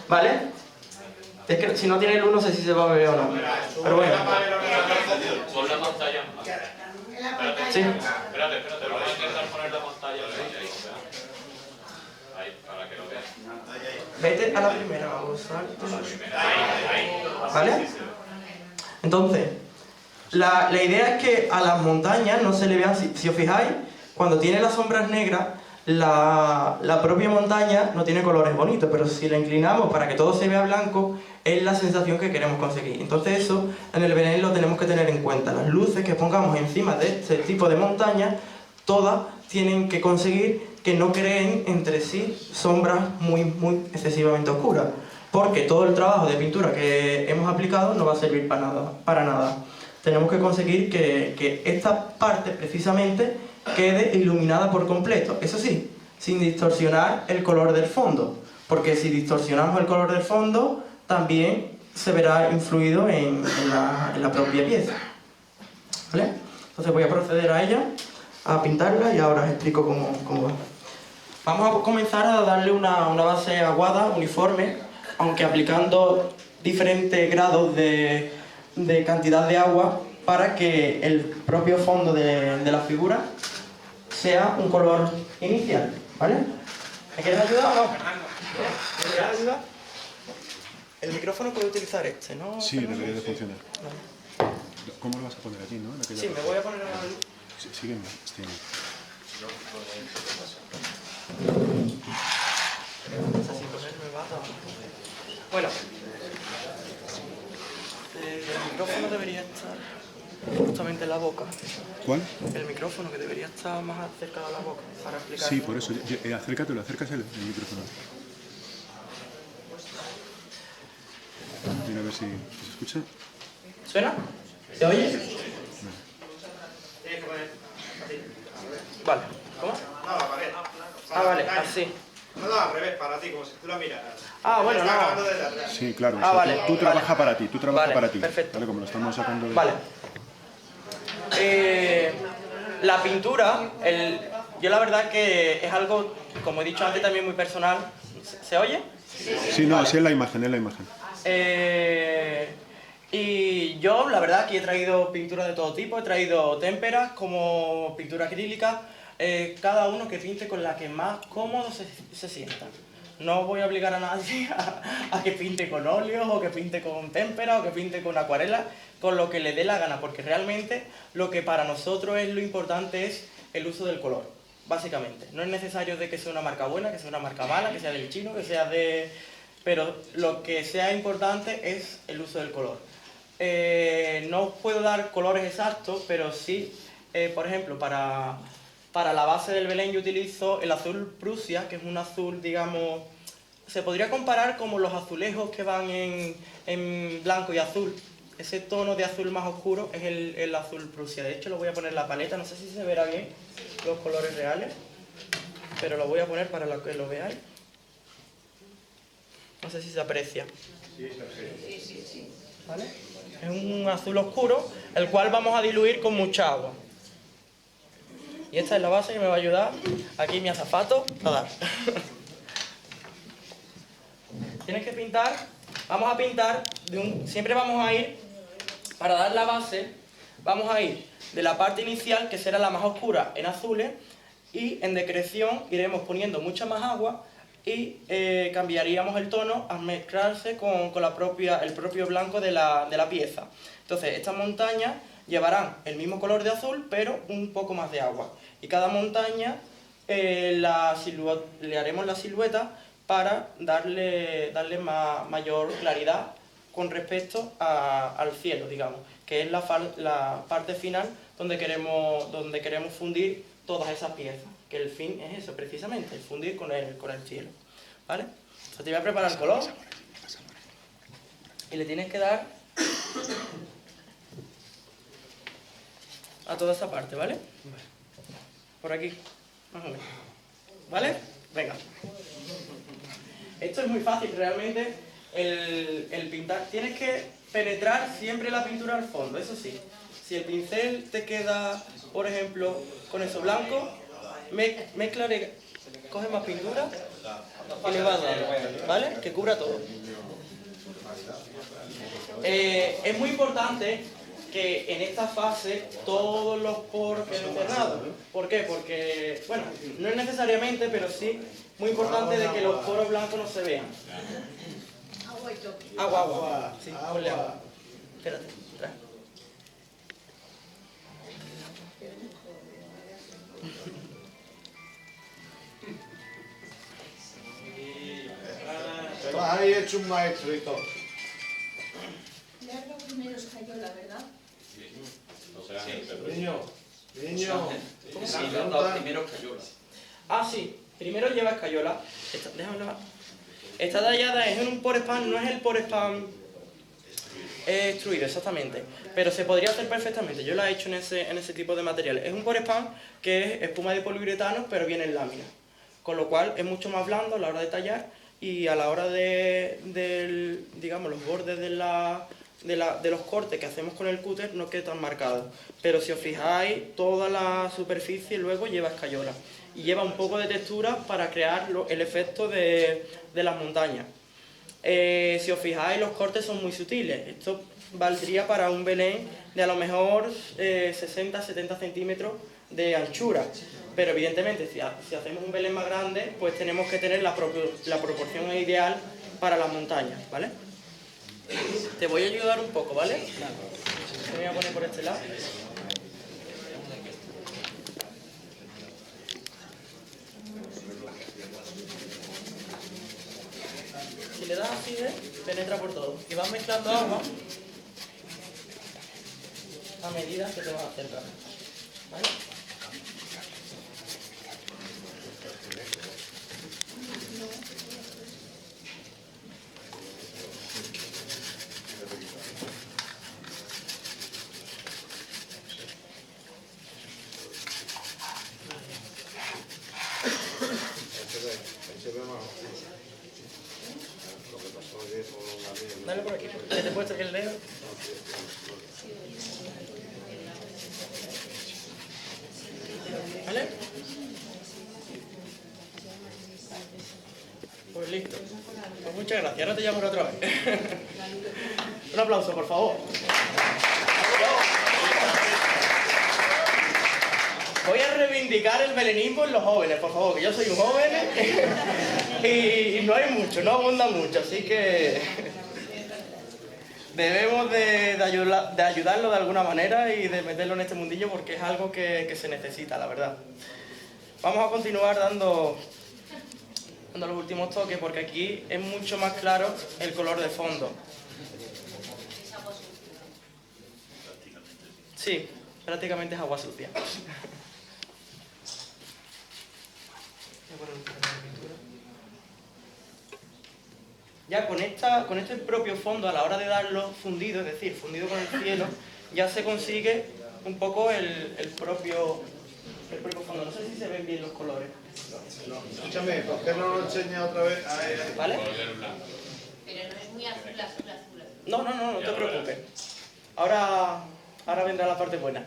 ¿Vale? Es que si no tiene luz no sé si se va a ver o no. Pero bueno. Pon la pantalla. Sí. Espérate, vamos a intentar poner la pantalla ahí, para que lo veas. Vete a la primera, vamos a Ahí. ¿Vale? Entonces, la idea es que a las montañas no se le vean, si os fijáis, cuando tiene las sombras negras, la propia montaña no tiene colores bonitos, pero si la inclinamos para que todo se vea blanco, es la sensación que queremos conseguir. Entonces eso en el Belén lo tenemos que tener en cuenta. Las luces que pongamos encima de este tipo de montañas, todas tienen que conseguir que no creen entre sí sombras muy excesivamente oscuras, porque todo el trabajo de pintura que hemos aplicado no va a servir para nada. Tenemos que conseguir que esta parte precisamente quede iluminada por completo, eso sí, sin distorsionar el color del fondo, porque si distorsionamos el color del fondo también se verá influido en la propia pieza. ¿Vale? Entonces voy a proceder a ella, a pintarla y ahora os explico cómo va. Vamos a comenzar a darle una base aguada, uniforme, aunque aplicando diferentes grados de cantidad de agua para que el propio fondo de la figura sea un color inicial, ¿vale? ¿Me quieres ayudar o no? ¿Me quieres ayudar? El micrófono puede utilizar este, ¿no? Sí, debería de funcionar. Vale. ¿Cómo lo vas a poner aquí, no? Sí, me voy a poner a la luz. Sígueme. Así ponerme bata. Bueno, el micrófono debería estar justamente en la boca. ¿Cuál? El micrófono que debería estar más cerca de la boca para explicar. Sí, por eso. Acércatelo, acércase el micrófono. Mira a ver si se escucha. ¿Suena? ¿Se oye? Vale. ¿Cómo? No, la pared. Ah, vale, así. No, al revés, para ti, como si tú la miraras. Ah, bueno, Está no. acabando desde atrás. Sí, claro. Ah, o sea, vale, tú trabajas vale. para ti, tú trabajas Vale, para ti. perfecto. ¿Vale? Como lo estamos sacando de... Vale. La pintura, yo la verdad que es algo, como he dicho antes, también muy personal. ¿Se oye? Sí, no, sí es la imagen, es la imagen. Y yo, la verdad, aquí he traído pintura de todo tipo, he traído témperas como pintura acrílica, cada uno que pinte con la que más cómodo se sienta. No voy a obligar a nadie a que pinte con óleos, o que pinte con témpera, o que pinte con acuarela, con lo que le dé la gana, porque realmente lo que para nosotros es lo importante es el uso del color, básicamente. No es necesario de que sea una marca buena, que sea una marca mala, que sea del chino, que sea de... Pero lo que sea importante es el uso del color. No os puedo dar colores exactos, pero sí, por ejemplo, para la base del Belén yo utilizo el azul Prusia, que es un azul, digamos, se podría comparar como los azulejos que van en blanco y azul. Ese tono de azul más oscuro es el azul Prusia. De hecho, lo voy a poner en la paleta, no sé si se verá bien los colores reales, pero lo voy a poner para que lo veáis. No sé si se aprecia. Sí. ¿Vale? Es un azul oscuro, el cual vamos a diluir con mucha agua. Y esta es la base que me va a ayudar aquí mi azafato a dar. Tienes que pintar, vamos a pintar, siempre vamos a ir, para dar la base, vamos a ir de la parte inicial, que será la más oscura, en azules, y en decreción iremos poniendo mucha más agua y cambiaríamos el tono al mezclarse con el propio blanco de la pieza. Entonces, estas montañas llevarán el mismo color de azul, pero un poco más de agua. Y cada montaña le haremos la silueta para darle mayor claridad con respecto al cielo, digamos, que es la parte final donde queremos fundir todas esas piezas, que el fin es eso, precisamente, fundir con el cielo, ¿vale? Entonces te voy a preparar el color y le tienes que dar a toda esa parte, ¿vale? Por aquí, más o menos, ¿vale? Venga. Esto es muy fácil, realmente, el pintar. Tienes que penetrar siempre la pintura al fondo, eso sí. Si el pincel te queda, por ejemplo, con eso blanco, mezcla, coge más pintura que le va dando, ¿vale? Que cubra todo. Es muy importante que en esta fase todos los poros queden cerrados. ¿Por qué? Porque, bueno, no es necesariamente, pero sí muy importante de que los poros blancos no se vean. Agua. Sí, ponle agua. Espérate, trae. Te vas ahí hecho un maestro y todo. Leerlo primero escayola, ¿verdad? No será el Niño, Sí, primero cayola. Ah, sí. Primero lleva escayola. Está tallada en un pour spam, no es el pour spam extruido, exactamente. Pero se podría hacer perfectamente. Yo la he hecho en ese tipo de material. Es un pour spam que es espuma de poliuretano, pero viene en lámina. Con lo cual es mucho más blando a la hora de tallar y a la hora digamos, los bordes de los cortes que hacemos con el cúter no queda tan marcado. Pero si os fijáis, toda la superficie luego lleva escayola y lleva un poco de textura para crear el efecto de las montañas. Si os fijáis, los cortes son muy sutiles. Esto valdría para un Belén de a lo mejor 60-70 centímetros de anchura. Pero evidentemente, si hacemos un Belén más grande, pues tenemos que tener la proporción ideal para las montañas, ¿vale? Te voy a ayudar un poco, ¿vale? Me voy a poner por este lado. Si le das así, penetra por todo. Y vas mezclando agua a medida que te vas acercando, ¿vale? Dale por aquí, que te he puesto aquí el dedo. ¿Vale? Pues listo. Pues muchas gracias. Ahora te llamo otra vez. Un aplauso, por favor. Voy a reivindicar el belenismo en los jóvenes, por favor, que yo soy un joven y no hay mucho, no abunda mucho, así que debemos de ayudarlo de alguna manera y de meterlo en este mundillo porque es algo que se necesita, la verdad. Vamos a continuar dando los últimos toques porque aquí es mucho más claro el color de fondo. Sí, prácticamente es agua sucia. Ya con este propio fondo, a la hora de darlo fundido, es decir, fundido con el cielo, ya se consigue un poco el propio fondo. No sé si se ven bien los colores. No, escúchame, ¿por qué no lo enseñas otra vez? ¿Vale? Pero no es muy azul. No te preocupes. Ahora vendrá la parte buena.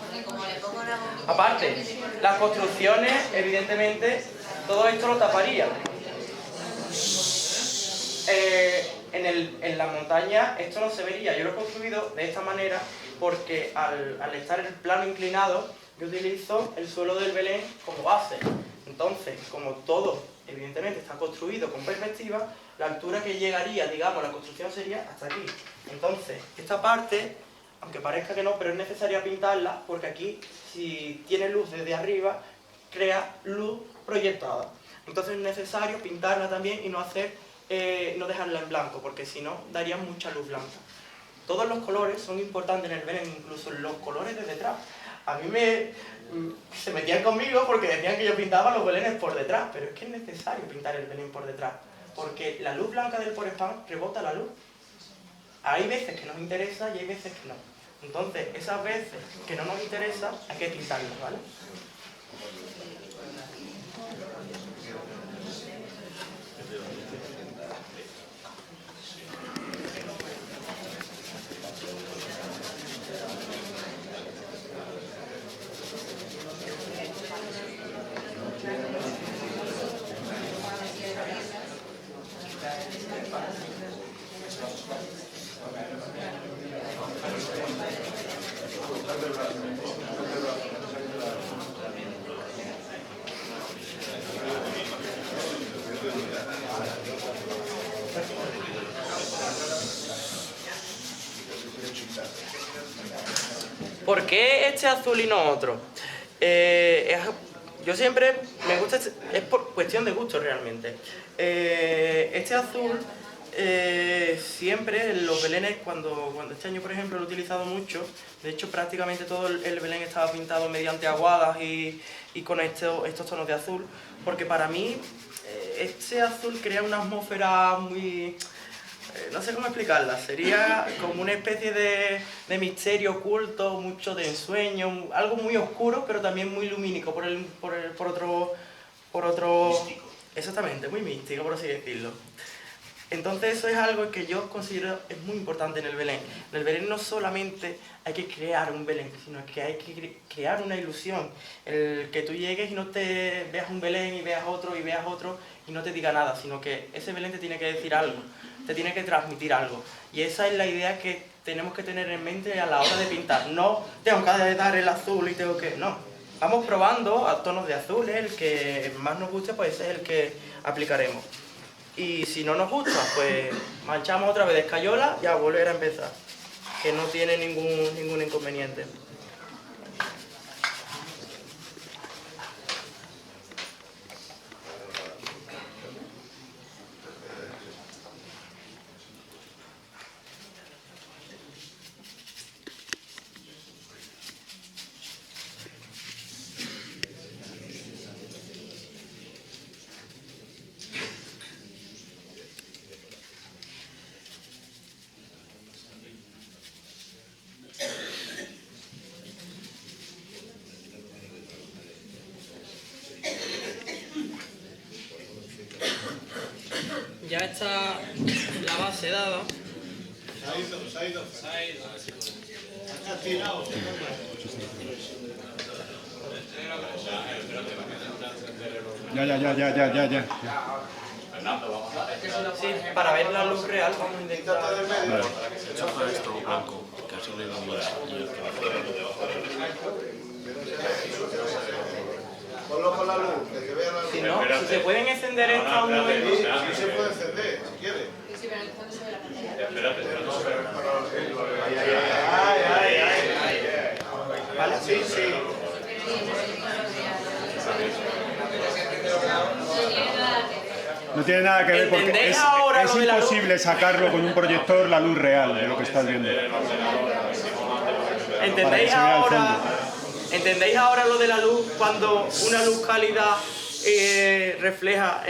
Porque como le pongo una bombilla... Aparte, las construcciones, evidentemente, todo esto lo taparía. En la montaña esto no se vería. Yo lo he construido de esta manera porque al estar el plano inclinado, yo utilizo el suelo del Belén como base. Entonces, como todo, evidentemente, está construido con perspectiva, la altura que llegaría, digamos, la construcción sería hasta aquí. Entonces, esta parte, aunque parezca que no, pero es necesaria pintarla porque aquí, si tiene luz desde arriba, crea luz proyectada. Entonces es necesario pintarla también y no dejarla en blanco, porque si no, daría mucha luz blanca. Todos los colores son importantes en el Belén, incluso los colores de detrás. A mí se metían conmigo porque decían que yo pintaba los belenes por detrás, pero es que es necesario pintar el Belén por detrás, porque la luz blanca del pour spam rebota la luz. Hay veces que nos interesa y hay veces que no. Entonces, esas veces que no nos interesa, hay que pintarlas, ¿vale? ¿Por qué este azul y no otro? Yo siempre me gusta, es por cuestión de gusto realmente. Este azul siempre en los belenes, cuando este año por ejemplo lo he utilizado mucho, de hecho prácticamente todo el belén estaba pintado mediante aguadas y con estos tonos de azul, porque para mí este azul crea una atmósfera muy... no sé cómo explicarla, sería como una especie de misterio oculto, mucho de ensueño, algo muy oscuro, pero también muy lumínico por otro... Místico. Exactamente, muy místico, por así decirlo. Entonces eso es algo que yo considero es muy importante en el Belén. En el Belén no solamente hay que crear un Belén, sino que hay que crear una ilusión. El que tú llegues y no te veas un Belén y veas otro y no te diga nada, sino que ese Belén te tiene que decir algo, te tiene que transmitir algo. Y esa es la idea que tenemos que tener en mente a la hora de pintar. No tengo que dar el azul y tengo que... No, vamos probando a tonos de azul, el que más nos guste pues ese es el que aplicaremos. Y si no nos gusta, pues manchamos otra vez de escayola y a volver a empezar, que no tiene ningún inconveniente. Ya está la base dada. Se ha ido. Ha tirado. Ya. Fernando, vamos a... Sí, para ver la luz real vamos a intentar... Quítate del medio. Vale. Enchufa esto blanco, que así lo ilumina. Ponlo con la luz, que se vea la luz. Si no, si se pueden encender estas un Sí, momento... sí se puede encender, si quieres. Sí, pero cuando se ve la pantalla. Espérate. ¿Vale? Sí, sí. No tiene nada que ver. No tiene nada que ver porque ¿Entendéis ahora es lo de la luz? imposible sacarlo con un proyector la luz real de lo que estás viendo. ¿Entendéis Para que se vea al ahora, ¿entendéis ahora lo de la luz cuando una luz cálida refleja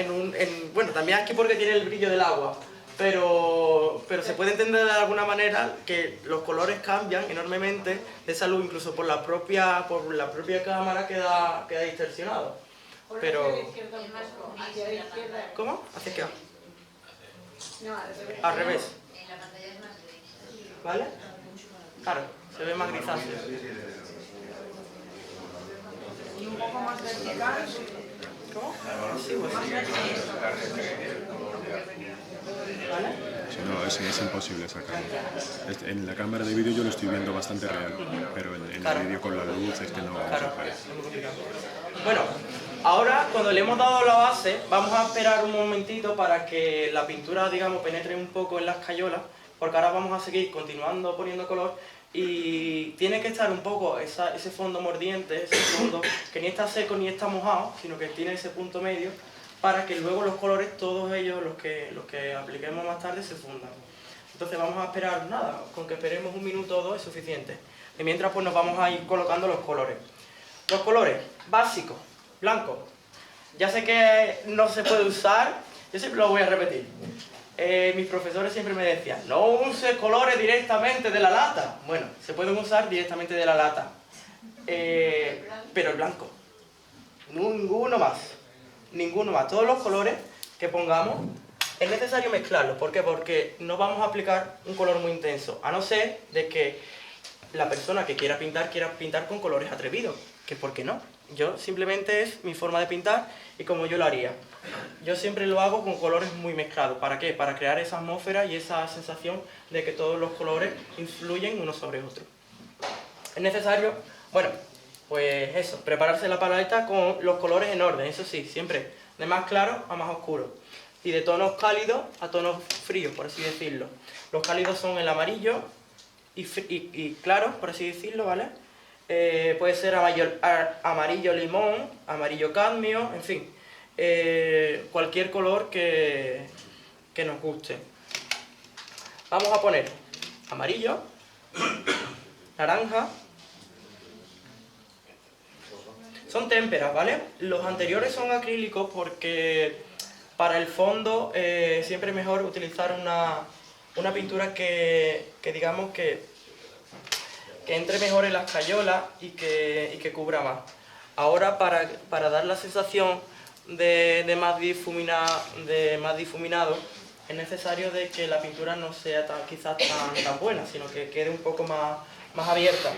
bueno, también aquí porque tiene el brillo del agua, pero se puede entender de alguna manera que los colores cambian enormemente de esa luz, incluso por la propia cámara queda distorsionado. Pero... ¿Cómo? ¿Hacia qué? No, al revés. Al revés, En la pantalla es más gris. ¿vale? Claro, se ve más grisáceo. Y un poco más vertical. ¿Cómo? Sí, pues sí. ¿Vale? Si no, es imposible sacarlo. En la cámara de vídeo yo lo estoy viendo bastante real, pero en Claro. el vídeo con la luz es que no Claro, se parece. es muy complicado. Bueno, ahora cuando le hemos dado la base, vamos a esperar un momentito para que la pintura, digamos, penetre un poco en las cayolas, porque ahora vamos a seguir continuando poniendo color y tiene que estar un poco ese fondo mordiente, ese fondo que ni está seco ni está mojado, sino que tiene ese punto medio, para que luego los colores, todos ellos, los que apliquemos más tarde, se fundan. Entonces vamos a esperar, nada, con que esperemos un minuto o dos es suficiente. Y mientras pues nos vamos a ir colocando los colores. Los colores básicos, blancos. Ya sé que no se puede usar, yo siempre lo voy a repetir. Mis profesores siempre me decían, no uses colores directamente de la lata. Bueno, se pueden usar directamente de la lata, pero el blanco. Ninguno más. Ninguno más. Todos los colores que pongamos es necesario mezclarlos. ¿Por qué? Porque no vamos a aplicar un color muy intenso, a no ser de que la persona que quiera pintar con colores atrevidos. Que ¿por qué no? Yo simplemente es mi forma de pintar y como yo lo haría. Yo siempre lo hago con colores muy mezclados. ¿Para qué? Para crear esa atmósfera y esa sensación de que todos los colores influyen uno sobre otro. Es necesario, bueno, pues eso, prepararse la paleta con los colores en orden, eso sí, siempre de más claro a más oscuro. Y de tonos cálidos a tonos fríos, por así decirlo. Los cálidos son el amarillo y claros, por así decirlo, ¿vale? Puede ser amarillo limón, amarillo cadmio, en fin. Cualquier color que nos guste. Vamos a poner amarillo, naranja. Son témperas, ¿vale? Los anteriores son acrílicos porque para el fondo siempre es mejor utilizar una pintura que digamos que entre mejor en las cayolas y que cubra más. Ahora para dar la sensación de más difuminado es necesario de que la pintura no sea quizás tan buena, sino que quede un poco más abierta.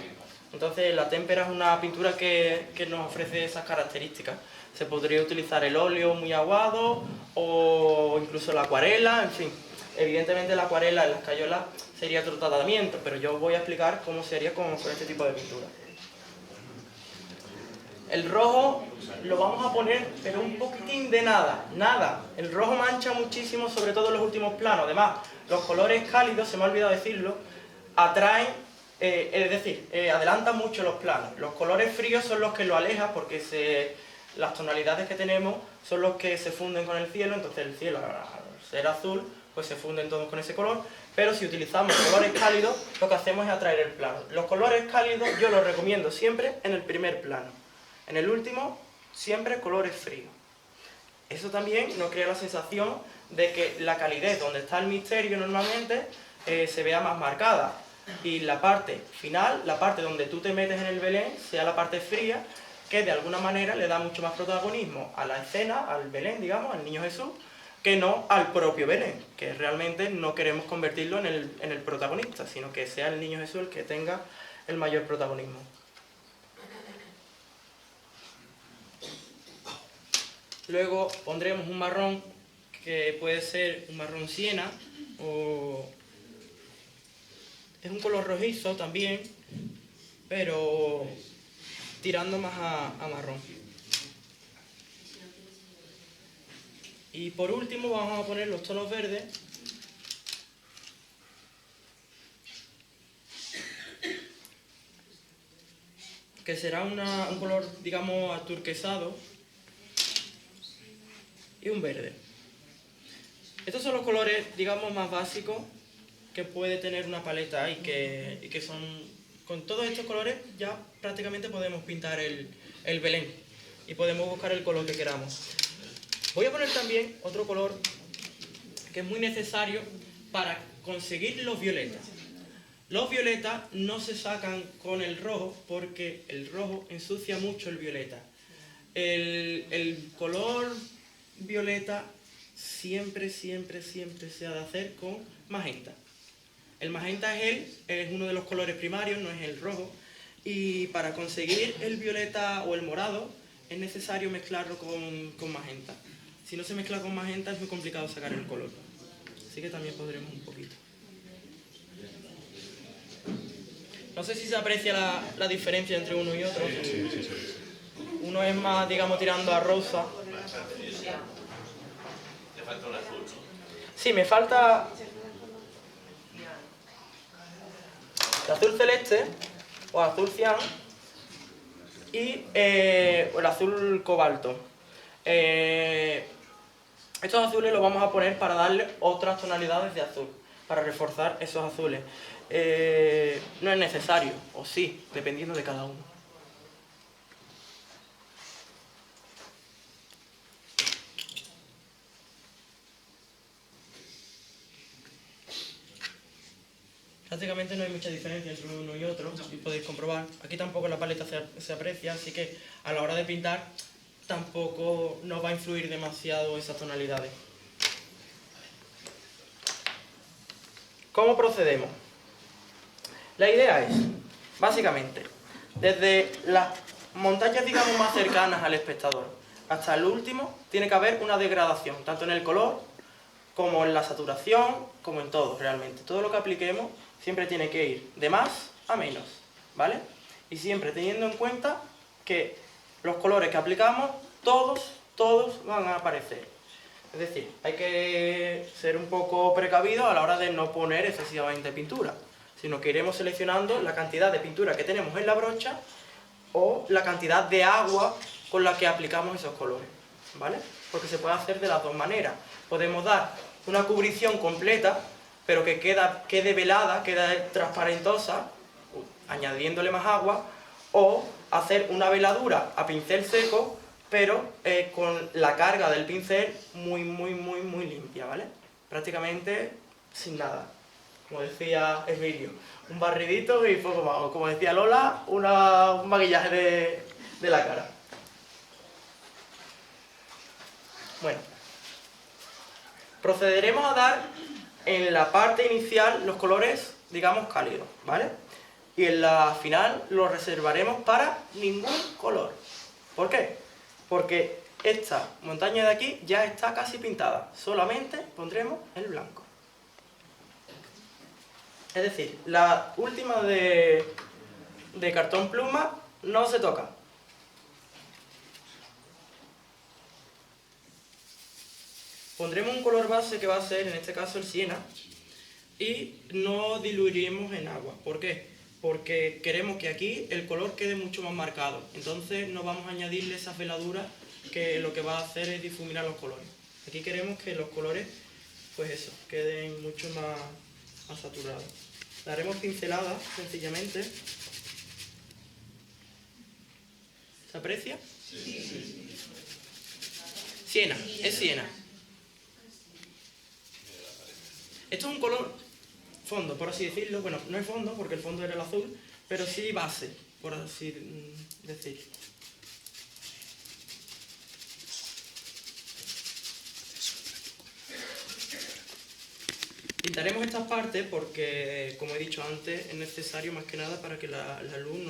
Entonces la témpera es una pintura que nos ofrece esas características. Se podría utilizar el óleo muy aguado o incluso la acuarela, en fin. Evidentemente la acuarela en las cayolas sería otro tratamiento, pero yo voy a explicar cómo sería con este tipo de pintura. El rojo lo vamos a poner, pero un poquitín de nada. El rojo mancha muchísimo, sobre todo en los últimos planos. Además, los colores cálidos, se me ha olvidado decirlo, atraen, es decir, adelantan mucho los planos. Los colores fríos son los que lo alejan porque las tonalidades que tenemos son los que se funden con el cielo, entonces el cielo al ser azul pues se funden todos con ese color, pero si utilizamos colores cálidos lo que hacemos es atraer el plano. Los colores cálidos yo los recomiendo siempre en el primer plano, en el último siempre colores fríos. Eso también nos crea la sensación de que la calidez donde está el misterio normalmente se vea más marcada y la parte final, la parte donde tú te metes en el Belén, sea la parte fría, que de alguna manera le da mucho más protagonismo a la escena, al Belén, digamos, al Niño Jesús, que no al propio Belén, que realmente no queremos convertirlo en el protagonista, sino que sea el Niño Jesús el que tenga el mayor protagonismo. Luego pondremos un marrón, que puede ser un marrón siena, o es un color rojizo también, pero tirando más a marrón. Y por último vamos a poner los tonos verdes, que será un color, digamos, aturquesado, y un verde. Estos son los colores, digamos, más básicos que puede tener una paleta y que son... Con todos estos colores ya prácticamente podemos pintar el Belén y podemos buscar el color que queramos. Voy a poner también otro color que es muy necesario para conseguir los violetas. Los violetas no se sacan con el rojo porque el rojo ensucia mucho el violeta. El color violeta siempre se ha de hacer con magenta. El magenta es uno de los colores primarios, no es el rojo, y para conseguir el violeta o el morado es necesario mezclarlo con magenta. Si no se mezcla con magenta es muy complicado sacar el color, así que también podremos un poquito. No sé si se aprecia la diferencia entre uno y otro. Sí. Uno es más, digamos, tirando a rosa. Te falta un azul, ¿no? Sí, me falta el azul celeste o azul cian y el azul cobalto. Estos azules los vamos a poner para darle otras tonalidades de azul, para reforzar esos azules. No es necesario, o sí, dependiendo de cada uno. Prácticamente no hay mucha diferencia entre uno y otro, y podéis comprobar. Aquí tampoco la paleta se aprecia, así que a la hora de pintar tampoco nos va a influir demasiado esas tonalidades. ¿Cómo procedemos? La idea es, básicamente, desde las montañas, digamos, más cercanas al espectador hasta el último, tiene que haber una degradación, tanto en el color, como en la saturación, como en todo, realmente. Todo lo que apliquemos siempre tiene que ir de más a menos, ¿vale? Y siempre teniendo en cuenta que los colores que aplicamos, todos van a aparecer. Es decir, hay que ser un poco precavidos a la hora de no poner excesivamente pintura, sino que iremos seleccionando la cantidad de pintura que tenemos en la brocha o la cantidad de agua con la que aplicamos esos colores, ¿vale? Porque se puede hacer de las dos maneras. Podemos dar una cubrición completa, pero que quede velada, quede transparentosa, añadiéndole más agua, o hacer una veladura a pincel seco, pero con la carga del pincel muy limpia, ¿vale? Prácticamente sin nada. Como decía Emilio, un barridito y poco más. O como decía Lola, un maquillaje de la cara. Bueno, procederemos a dar en la parte inicial los colores, digamos, cálidos, ¿vale? Y en la final los reservaremos para ningún color. ¿Por qué? Porque esta montaña de aquí ya está casi pintada. Solamente pondremos el blanco. Es decir, la última de cartón pluma no se toca. Pondremos un color base que va a ser, en este caso, el siena. Y no diluiremos en agua. ¿Por qué? Porque queremos que aquí el color quede mucho más marcado. Entonces no vamos a añadirle esas veladuras que lo que va a hacer es difuminar los colores. Aquí queremos que los colores, pues eso, queden mucho más saturados. Daremos pinceladas, sencillamente. ¿Se aprecia? Sí. Siena, es siena. Esto es un color fondo, por así decirlo. Bueno, no es fondo, porque el fondo era el azul, pero sí base, por así decir. Pintaremos estas partes porque, como he dicho antes, es necesario más que nada para que la luz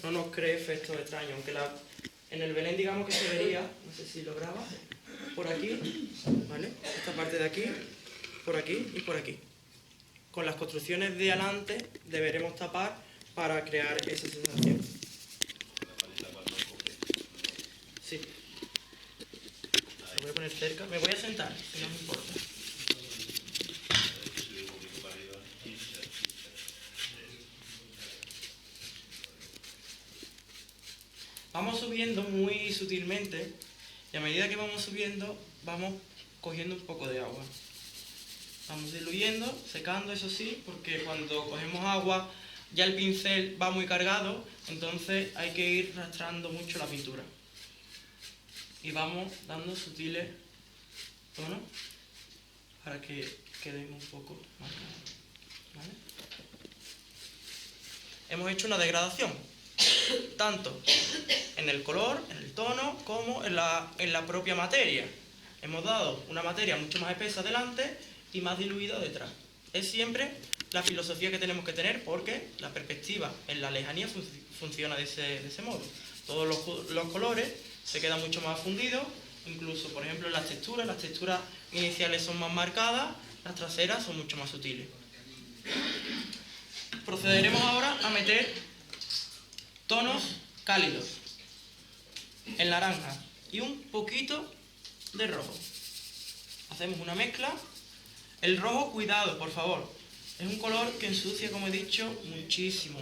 no nos cree efectos extraños. Aunque en el Belén, digamos que se vería, no sé si lo graba, por aquí, ¿vale? Esta parte de aquí, por aquí y por aquí. Con las construcciones de adelante deberemos tapar para crear esa sensación. Sí. Lo voy a poner cerca. Me voy a sentar, que no me importa. Vamos subiendo muy sutilmente y a medida que vamos subiendo vamos cogiendo un poco de agua. Vamos diluyendo, secando, eso sí, porque cuando cogemos agua ya el pincel va muy cargado, entonces hay que ir arrastrando mucho la pintura. Y vamos dando sutiles tonos para que queden un poco marcados, ¿vale? Hemos hecho una degradación, tanto en el color, en el tono, como en la propia materia. Hemos dado una materia mucho más espesa delante y más diluida detrás. Es siempre la filosofía que tenemos que tener, porque la perspectiva en la lejanía funciona de ese modo. Todos los colores se quedan mucho más fundidos, incluso, por ejemplo, en las texturas iniciales son más marcadas, las traseras son mucho más sutiles. Procederemos ahora a meter tonos cálidos, el naranja y un poquito de rojo. Hacemos una mezcla. El rojo, cuidado, por favor. Es un color que ensucia, como he dicho, muchísimo.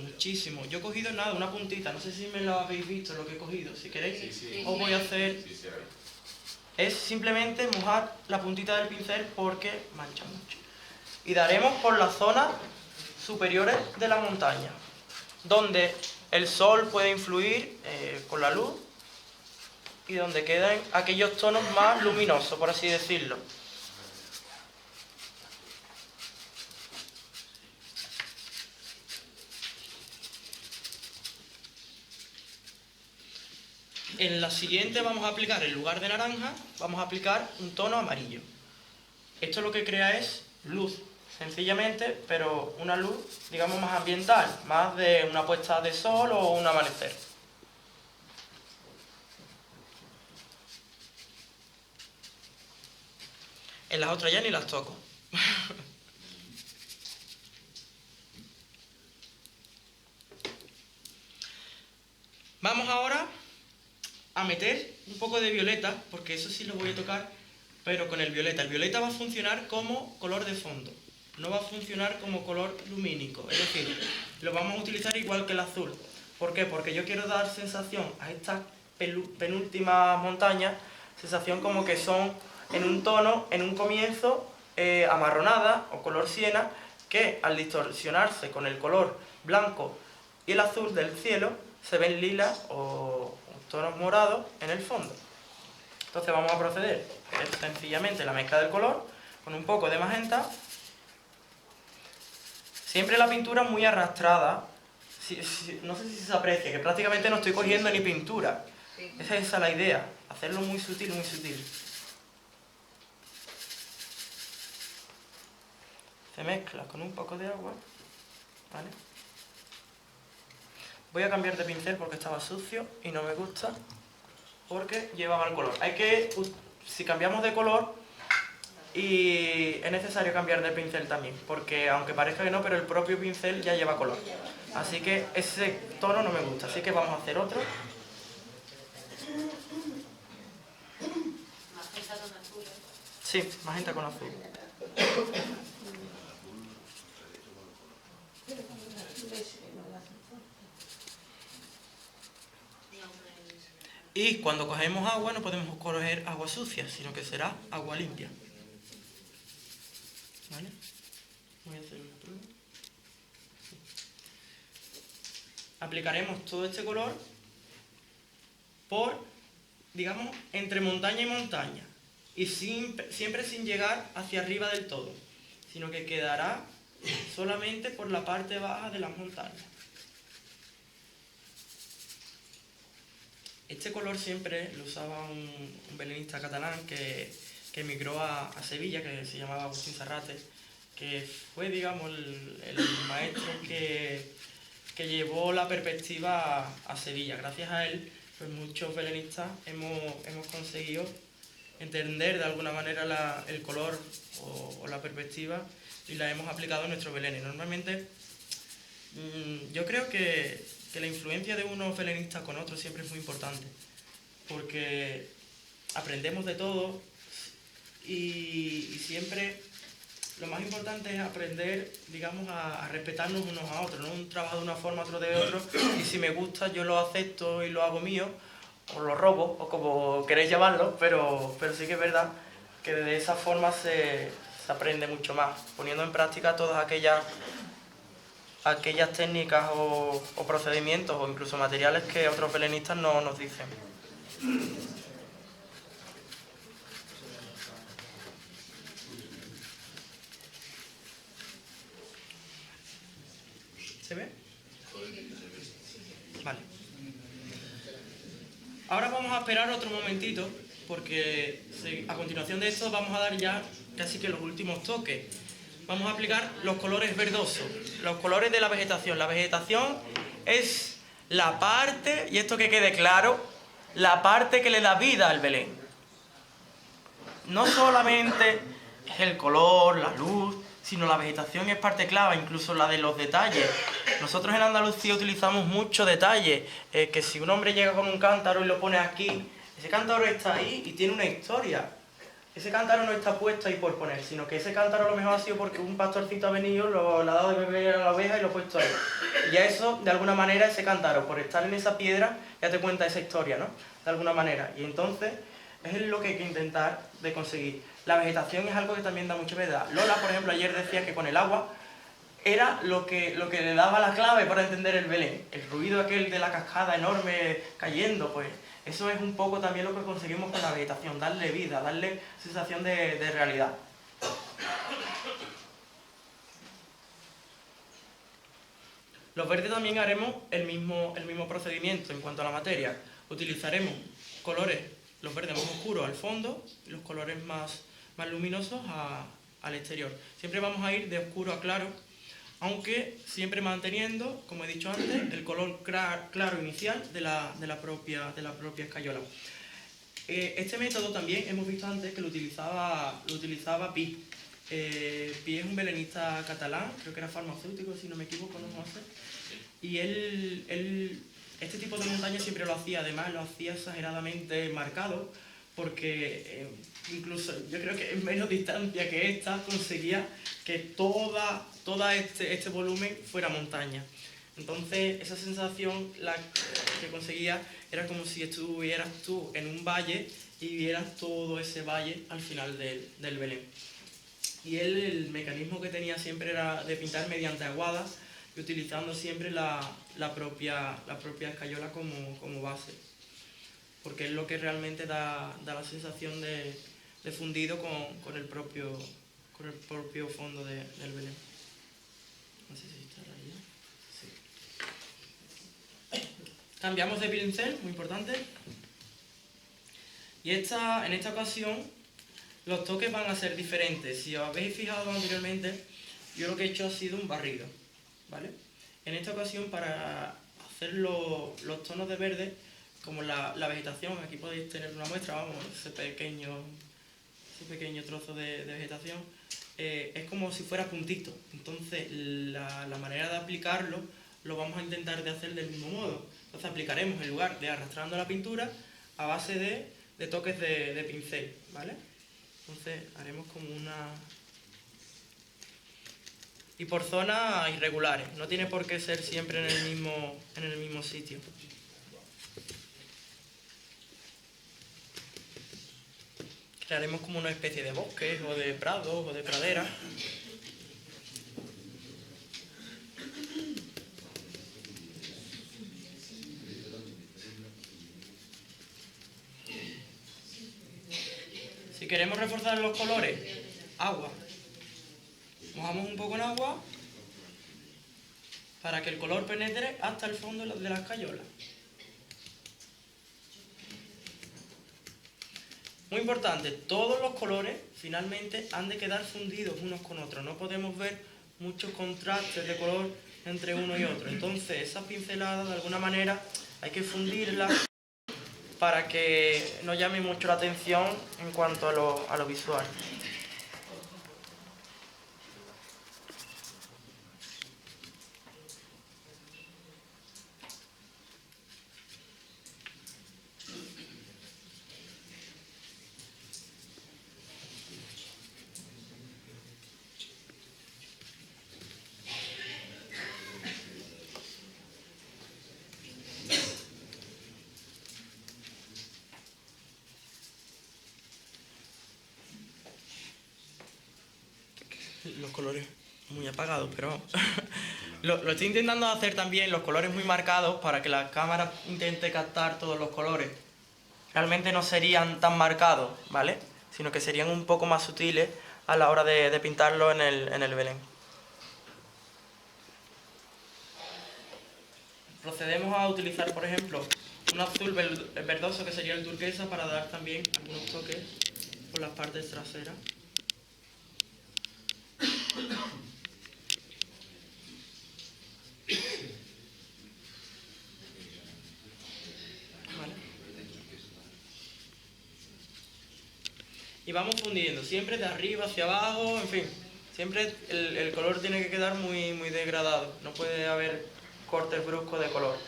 Yo he cogido nada, una puntita. No sé si me lo habéis visto, lo que he cogido. Si queréis, os voy a hacer... Es simplemente mojar la puntita del pincel porque mancha mucho. Y daremos por las zonas superiores de la montaña, donde el sol puede influir con la luz y donde quedan aquellos tonos más luminosos, por así decirlo. En la siguiente vamos a aplicar, en lugar de naranja, vamos a aplicar un tono amarillo. Esto lo que crea es luz, sencillamente, pero una luz, digamos, más ambiental, más de una puesta de sol o un amanecer. En las otras ya ni las toco. Vamos ahora a meter un poco de violeta, porque eso sí lo voy a tocar, pero con el violeta. El violeta va a funcionar como color de fondo, no va a funcionar como color lumínico, es decir, lo vamos a utilizar igual que el azul. ¿Por qué? Porque yo quiero dar sensación a estas penúltimas montañas, sensación como que son en un tono, en un comienzo, amarronada o color siena, que al distorsionarse con el color blanco y el azul del cielo, se ven lilas o tonos morados en el fondo. Entonces vamos a proceder, es sencillamente la mezcla del color, con un poco de magenta. Siempre la pintura muy arrastrada, no sé si se aprecia, que prácticamente no estoy cogiendo ni pintura. Esa es la idea, hacerlo muy sutil, muy sutil. Se mezcla con un poco de agua, ¿vale? Voy a cambiar de pincel porque estaba sucio y no me gusta, porque lleva mal color. Si cambiamos de color, y es necesario cambiar de pincel también, porque aunque parezca que no, pero el propio pincel ya lleva color. Así que ese tono no me gusta, así que vamos a hacer otro. Magenta con azul. Sí, magenta con azul. Y cuando cogemos agua no podemos coger agua sucia, sino que será agua limpia. ¿Vale? Voy a hacer una prueba. Aplicaremos todo este color por, digamos, entre montaña y montaña. Y siempre sin llegar hacia arriba del todo, sino que quedará solamente por la parte baja de las montañas. Este color siempre lo usaba un belenista catalán que emigró a Sevilla, que se llamaba Agustín Sarrate, que fue, digamos, el maestro que llevó la perspectiva a Sevilla. Gracias a él, pues muchos belenistas hemos conseguido entender de alguna manera el color o la perspectiva y la hemos aplicado en nuestros belenes. Normalmente, yo creo que la influencia de unos belenistas con otros siempre es muy importante, porque aprendemos de todo y siempre lo más importante es aprender, digamos, a respetarnos unos a otros, ¿no? Un trabajo de una forma, otro de otro, y si me gusta yo lo acepto y lo hago mío, o lo robo, o como queréis llamarlo, pero sí que es verdad que de esa forma se aprende mucho más, poniendo en práctica todas aquellas técnicas o procedimientos o incluso materiales que otros belenistas no nos dicen. ¿Se ve? Vale. Ahora vamos a esperar otro momentito porque a continuación de esto vamos a dar ya casi que los últimos toques. Vamos a aplicar los colores verdosos, los colores de la vegetación. La vegetación es la parte, y esto que quede claro, la parte que le da vida al Belén. No solamente es el color, la luz, sino la vegetación es parte clave, incluso la de los detalles. Nosotros en Andalucía utilizamos mucho detalle, que si un hombre llega con un cántaro y lo pone aquí, ese cántaro está ahí y tiene una historia. Ese cántaro no está puesto ahí por poner, sino que ese cántaro a lo mejor ha sido porque un pastorcito ha venido, le ha dado de beber a la oveja y lo ha puesto ahí. Y ya eso, de alguna manera, ese cántaro, por estar en esa piedra, ya te cuenta esa historia, ¿no? De alguna manera. Y entonces, es lo que hay que intentar de conseguir. La vegetación es algo que también da mucha verdad. Lola, por ejemplo, ayer decía que con el agua era lo que le daba la clave para entender el Belén. El ruido aquel de la cascada enorme cayendo, pues eso es un poco también lo que conseguimos con la vegetación, darle vida, darle sensación de realidad. Los verdes también haremos el mismo procedimiento en cuanto a la materia. Utilizaremos colores, los verdes más oscuros al fondo y los colores más luminosos al exterior. Siempre vamos a ir de oscuro a claro, aunque siempre manteniendo, como he dicho antes, el color claro inicial de la propia escayola. Este método también hemos visto antes que lo utilizaba Pi. Pi es un belenista catalán, creo que era farmacéutico, si no me equivoco, no sé. Y él Este tipo de montaña siempre lo hacía, además lo hacía exageradamente marcado, porque incluso yo creo que en menos distancia que esta conseguía que toda este volumen fuera montaña. Entonces esa sensación la que conseguía era como si estuvieras tú en un valle y vieras todo ese valle al final del Belén. Y él, el mecanismo que tenía siempre era de pintar mediante aguadas y utilizando siempre la propia escayola como base, porque es lo que realmente da la sensación de fundido con el propio fondo del Belén. No sé si está ahí. Sí. Cambiamos de pincel, muy importante. Y en esta ocasión los toques van a ser diferentes. Si os habéis fijado anteriormente, yo lo que he hecho ha sido un barrido, ¿vale? En esta ocasión, para hacer los tonos de verde, como la vegetación, aquí podéis tener una muestra, vamos, ese pequeño trozo de vegetación, es como si fuera puntito. Entonces la manera de aplicarlo lo vamos a intentar de hacer del mismo modo. Entonces aplicaremos, en lugar de arrastrando la pintura, a base de toques de pincel, ¿vale? Entonces haremos como una... Y por zonas irregulares, no tiene por qué ser siempre en el mismo sitio. Crearemos como una especie de bosques, o de prados, o de praderas. Si queremos reforzar los colores, agua. Mojamos un poco en agua para que el color penetre hasta el fondo de la escayola. Muy importante, todos los colores finalmente han de quedar fundidos unos con otros. No podemos ver muchos contrastes de color entre uno y otro. Entonces esas pinceladas de alguna manera hay que fundirlas para que no llame mucho la atención en cuanto a lo visual. Los colores muy apagados, pero lo estoy intentando hacer también los colores muy marcados para que la cámara intente captar todos los colores. Realmente no serían tan marcados, ¿vale? Sino que serían un poco más sutiles a la hora de pintarlo en el Belén. Procedemos a utilizar, por ejemplo, un azul verdoso que sería el turquesa para dar también algunos toques por las partes traseras. Vale. Y vamos fundiendo, siempre de arriba hacia abajo, en fin, siempre el color tiene que quedar muy degradado, no puede haber cortes bruscos de color.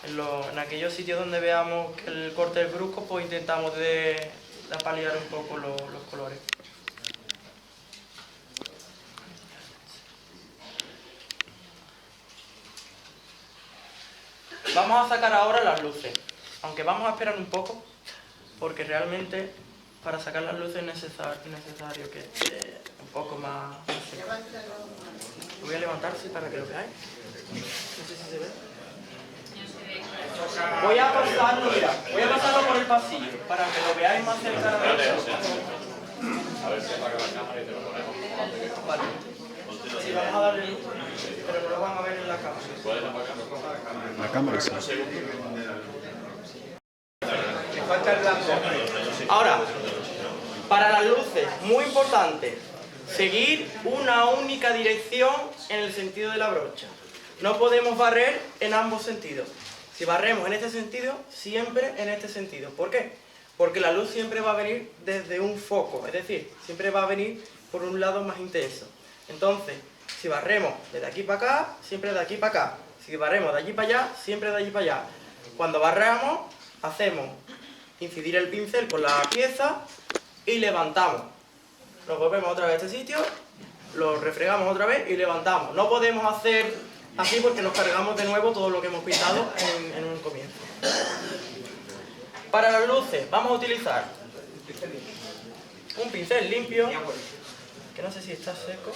En aquellos sitios donde veamos que el corte es brusco, pues intentamos de paliar un poco los colores. Vamos a sacar ahora las luces, aunque vamos a esperar un poco, porque realmente para sacar las luces es necesario que esté un poco más seco. Lo voy a levantar para que lo veáis. No sé si se ve. Voy a pasarlo por el pasillo para que lo veáis más cerca de la luz. A ver si apaga la cámara y te lo ponemos. Vale. Sí, vamos a darle luz, pero no lo van a ver en la cámara. ¿Puedes apagarlo? La cámara sí. Ahora, para las luces, muy importante, seguir una única dirección en el sentido de la brocha. No podemos barrer en ambos sentidos. Si barremos en este sentido, siempre en este sentido. ¿Por qué? Porque la luz siempre va a venir desde un foco, es decir, siempre va a venir por un lado más intenso. Entonces, si barremos desde aquí para acá, siempre de aquí para acá. Si barremos de allí para allá, siempre de allí para allá. Cuando barramos, hacemos incidir el pincel con la pieza y levantamos. Nos volvemos otra vez a este sitio, lo refregamos otra vez y levantamos. No podemos hacer así porque nos cargamos de nuevo todo lo que hemos pintado en un comienzo. Para las luces vamos a utilizar un pincel limpio, que no sé si está seco.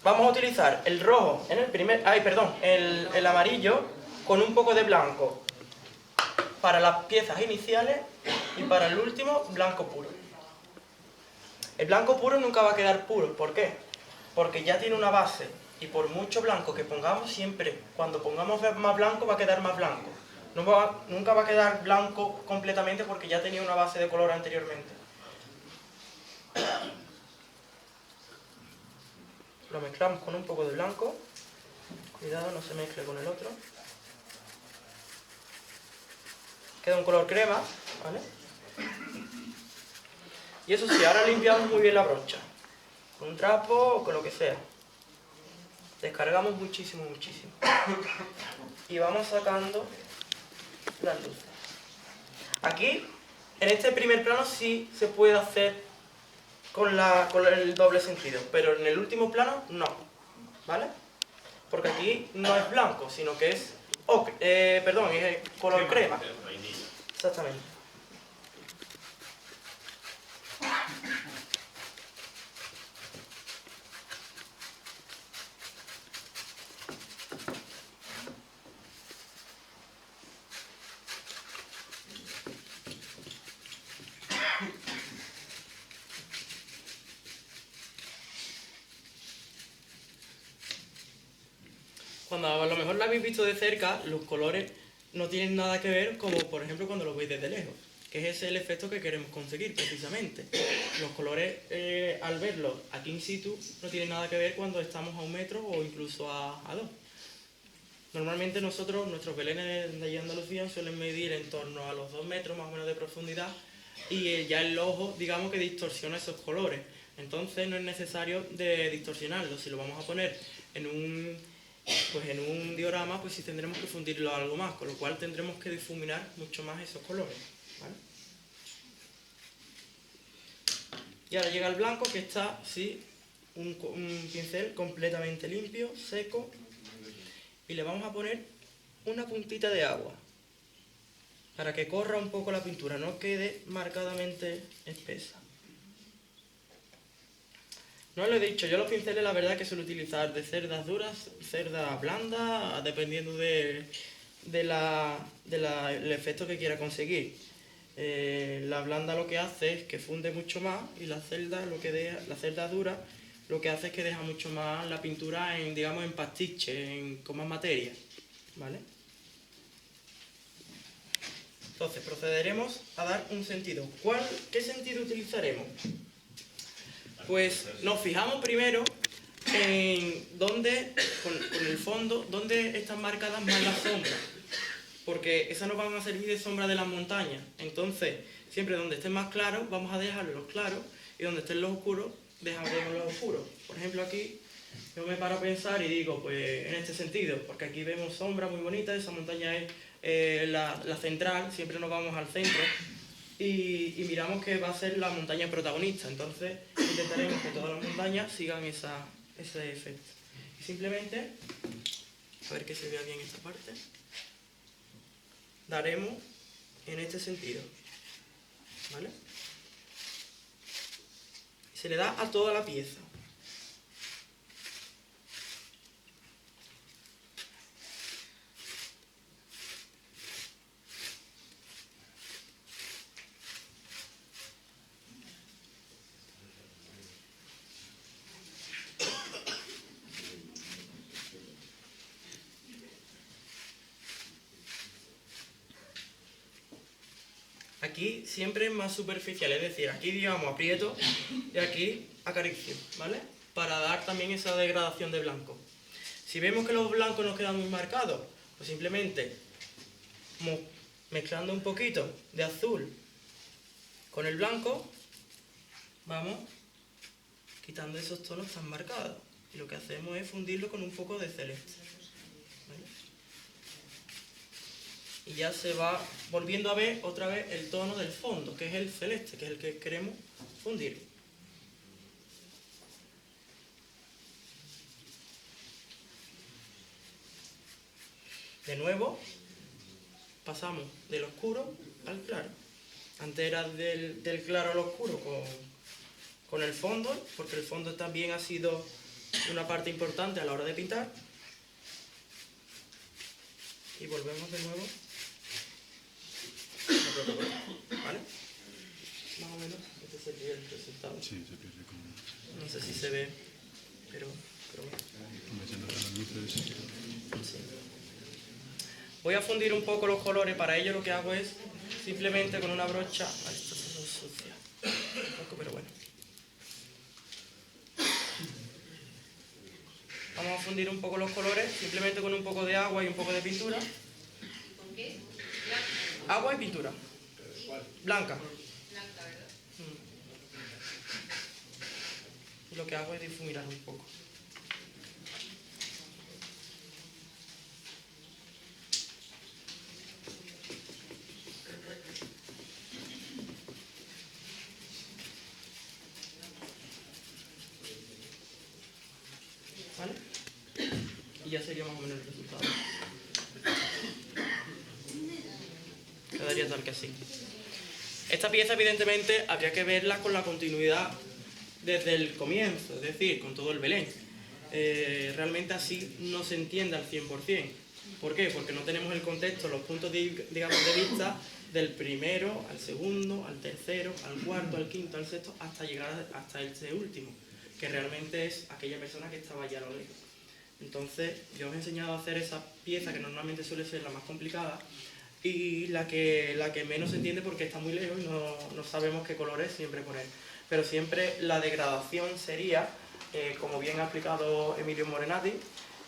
Vamos a utilizar el rojo en el primer... el amarillo con un poco de blanco para las piezas iniciales y para el último blanco puro. El blanco puro nunca va a quedar puro. ¿Por qué? Porque ya tiene una base y por mucho blanco que pongamos, siempre cuando pongamos más blanco va a quedar más blanco. Nunca va a quedar blanco completamente porque ya tenía una base de color anteriormente. Lo mezclamos con un poco de blanco. Cuidado, no se mezcle con el otro. Queda un color crema, ¿vale? Y eso sí, ahora limpiamos muy bien la brocha. Con un trapo o con lo que sea. Descargamos muchísimo, muchísimo. Y vamos sacando las luces. Aquí, en este primer plano sí se puede hacer con el doble sentido, pero en el último plano no, ¿vale? Porque aquí no es blanco, sino que es es color crema. Exactamente. Cuando a lo mejor la habéis visto de cerca, los colores no tienen nada que ver como por ejemplo cuando los veis desde lejos, que es ese el efecto que queremos conseguir precisamente. Los colores al verlos aquí in situ no tienen nada que ver cuando estamos a 1 metro o incluso a 2. Normalmente nuestros belenes de allí en Andalucía suelen medir en torno a los 2 metros más o menos de profundidad y ya el ojo digamos que distorsiona esos colores. Entonces no es necesario de distorsionarlos. Si lo vamos a poner en un diorama, pues sí tendremos que fundirlo algo más, con lo cual tendremos que difuminar mucho más esos colores, ¿vale? Y ahora llega el blanco, que está, sí, un pincel completamente limpio, seco, y le vamos a poner una puntita de agua, para que corra un poco la pintura, no quede marcadamente espesa. No lo he dicho, yo los pinceles la verdad que suelo utilizar de cerdas duras, cerdas blandas, dependiendo del efecto que quiera conseguir. La blanda lo que hace es que funde mucho más y la cerda dura lo que hace es que deja mucho más la pintura en pastiche, con más materia, ¿vale? Entonces procederemos a dar un sentido. ¿Qué sentido utilizaremos? Pues nos fijamos primero en dónde, con el fondo, dónde están marcadas más las sombras, porque esas nos van a servir de sombra de las montañas. Entonces, siempre donde estén más claros, vamos a dejarlos claros, y donde estén los oscuros, dejaremos los oscuros. Por ejemplo, aquí yo me paro a pensar y digo, pues en este sentido, porque aquí vemos sombras muy bonitas, esa montaña es la central, siempre nos vamos al centro, y miramos que va a ser la montaña protagonista. Entonces intentaremos que todas las montañas sigan ese efecto. Y simplemente, a ver que se vea bien esta parte, daremos en este sentido, ¿vale? Se le da a toda la pieza. Aquí siempre es más superficial, es decir, aquí digamos aprieto y aquí acaricio, ¿vale? Para dar también esa degradación de blanco. Si vemos que los blancos nos quedan muy marcados, pues simplemente mezclando un poquito de azul con el blanco, vamos quitando esos tonos tan marcados. Y lo que hacemos es fundirlo con un poco de celeste. ¿Vale? Y ya se va volviendo a ver otra vez el tono del fondo, que es el celeste, que es el que queremos fundir. De nuevo, pasamos del oscuro al claro. Antes era del claro al oscuro con el fondo, porque el fondo también ha sido una parte importante a la hora de pintar. Y volvemos de nuevo. ¿Vale? Más o menos, este sería el resultado. Sí, se pierde como... No sé si se ve, pero bueno. Metiendo las luces. Sí. Voy a fundir un poco los colores. Para ello lo que hago es simplemente con una brocha... Vale, esto se sucia un poco, pero bueno. Vamos a fundir un poco los colores simplemente con un poco de agua y un poco de pintura. ¿Con qué? Agua y pintura. Blanca. Blanca, ¿verdad? Y lo que hago es difuminar un poco. ¿Vale? Y ya sería más o menos el resultado. Quedaría tal que así. Esta pieza evidentemente habría que verla con la continuidad desde el comienzo, es decir, con todo el Belén. Realmente así no se entiende al 100%. ¿Por qué? Porque no tenemos el contexto, los puntos digamos, de vista del primero al segundo, al tercero, al cuarto, al quinto, al sexto, hasta llegar hasta este último, que realmente es aquella persona que estaba allá a lo lejos. Entonces, yo os he enseñado a hacer esa pieza que normalmente suele ser la más complicada y la que menos se entiende porque está muy lejos y no sabemos qué colores siempre poner. Pero siempre la degradación sería, como bien ha explicado Emilio Morenati,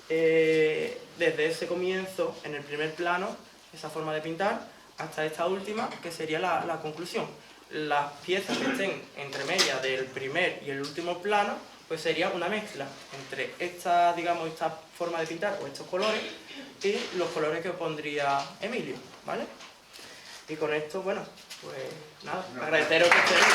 desde ese comienzo, en el primer plano, esa forma de pintar, hasta esta última, que sería la conclusión. Las piezas que estén entre medias del primer y el último plano, pues sería una mezcla entre esta, digamos, esta forma de pintar o estos colores y los colores que pondría Emilio, ¿vale? Y con esto, bueno, pues nada, agradeceros que estéis.